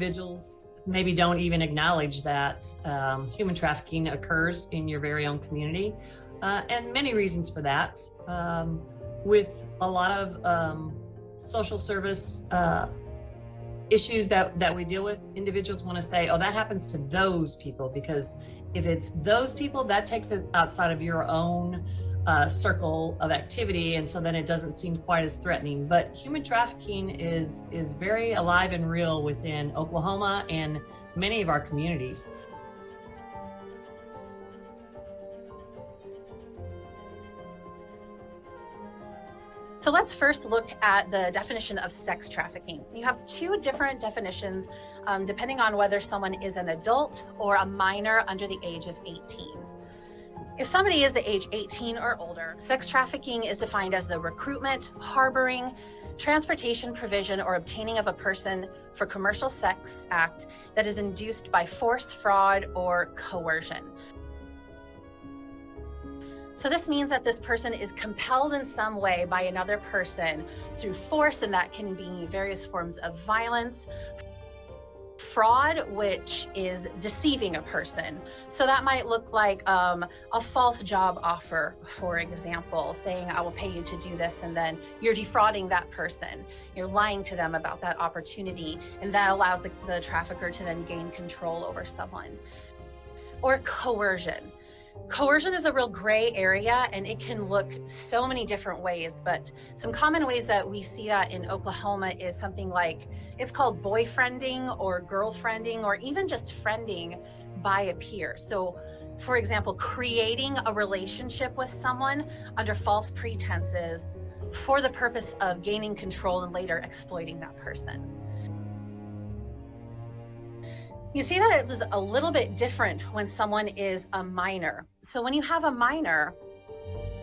individuals maybe don't even acknowledge that human trafficking occurs in your very own community, and many reasons for that. With a lot of social service issues that we deal with, individuals want to say, oh, that happens to those people, because if it's those people, that takes it outside of your own circle of activity, and so then it doesn't seem quite as threatening. But human trafficking is very alive and real within Oklahoma and many of our communities. So let's first look at the definition of sex trafficking. You have two different definitions depending on whether someone is an adult or a minor under the age of 18. If somebody is the age 18 or older, sex trafficking is defined as the recruitment, harboring, transportation, provision, or obtaining of a person for commercial sex act that is induced by force, fraud, or coercion. So this means that this person is compelled in some way by another person through force, and that can be various forms of violence. Fraud, which is deceiving a person. So that might look like a false job offer, for example, saying I will pay you to do this, and then you're defrauding that person. You're lying to them about that opportunity, and that allows the trafficker to then gain control over someone. Or coercion. Coercion is a real gray area, and it can look so many different ways, but some common ways that we see that in Oklahoma is something like, it's called boyfriending or girlfriending, or even just friending by a peer. So for example, creating a relationship with someone under false pretenses for the purpose of gaining control and later exploiting that person. You see that it is a little bit different when someone is a minor. So when you have a minor,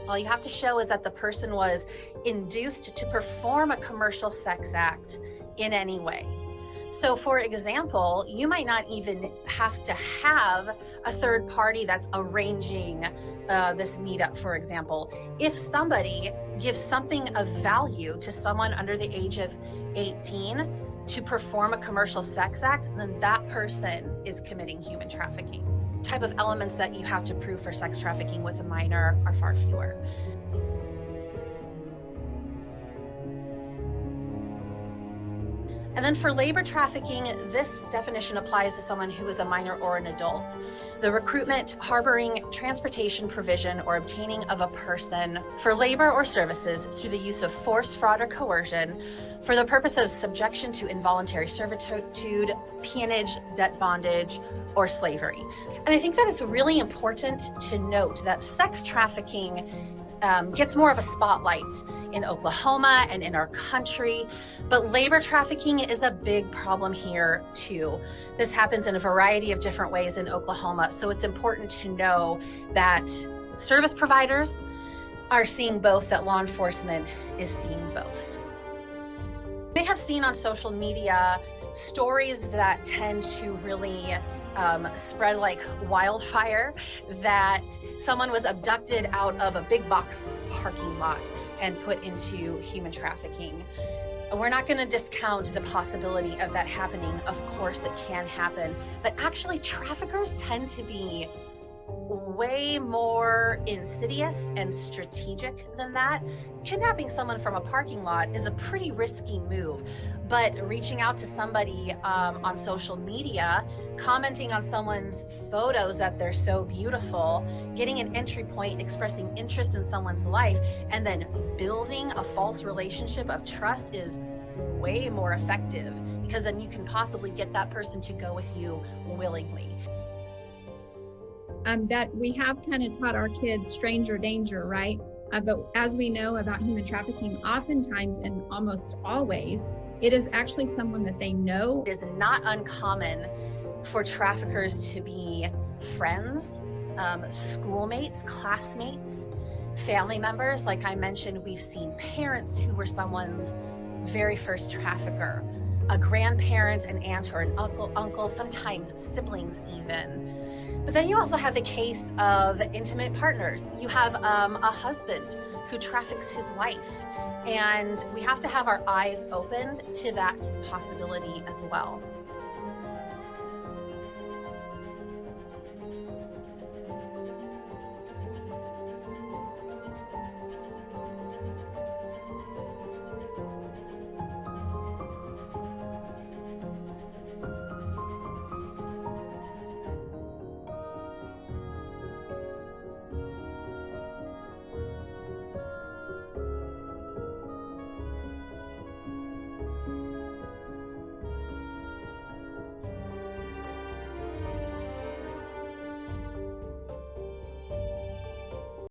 all you have to show is that the person was induced to perform a commercial sex act in any way. So for example, you might not even have to have a third party that's arranging this meetup, for example. If somebody gives something of value to someone under the age of 18, to perform a commercial sex act, then that person is committing human trafficking. Type of elements that you have to prove for sex trafficking with a minor are far fewer. And then for labor trafficking, this definition applies to someone who is a minor or an adult. The recruitment, harboring, transportation, provision, or obtaining of a person for labor or services through the use of force, fraud, or coercion for the purpose of subjection to involuntary servitude, peonage, debt bondage, or slavery. And I think that it's really important to note that sex trafficking gets more of a spotlight in Oklahoma and in our country, but labor trafficking is a big problem here too. This happens in a variety of different ways in Oklahoma, so it's important to know that service providers are seeing both, that law enforcement is seeing both. You may have seen on social media stories that tend to really spread like wildfire, that someone was abducted out of a big box parking lot and put into human trafficking. We're not going to discount the possibility of that happening. Of course it can happen, but actually traffickers tend to be way more insidious and strategic than that. Kidnapping someone from a parking lot is a pretty risky move, but reaching out to somebody on social media, commenting on someone's photos that they're so beautiful, getting an entry point, expressing interest in someone's life, and then building a false relationship of trust is way more effective, because then you can possibly get that person to go with you willingly. That we have kind of taught our kids stranger danger, right? But as we know about human trafficking, oftentimes and almost always, it is actually someone that they know. It is not uncommon for traffickers to be friends, schoolmates, classmates, family members. Like I mentioned, we've seen parents who were someone's very first trafficker, a grandparent, an aunt or an uncle, sometimes siblings even. But then you also have the case of intimate partners. You have a husband who traffics his wife, and we have to have our eyes opened to that possibility as well.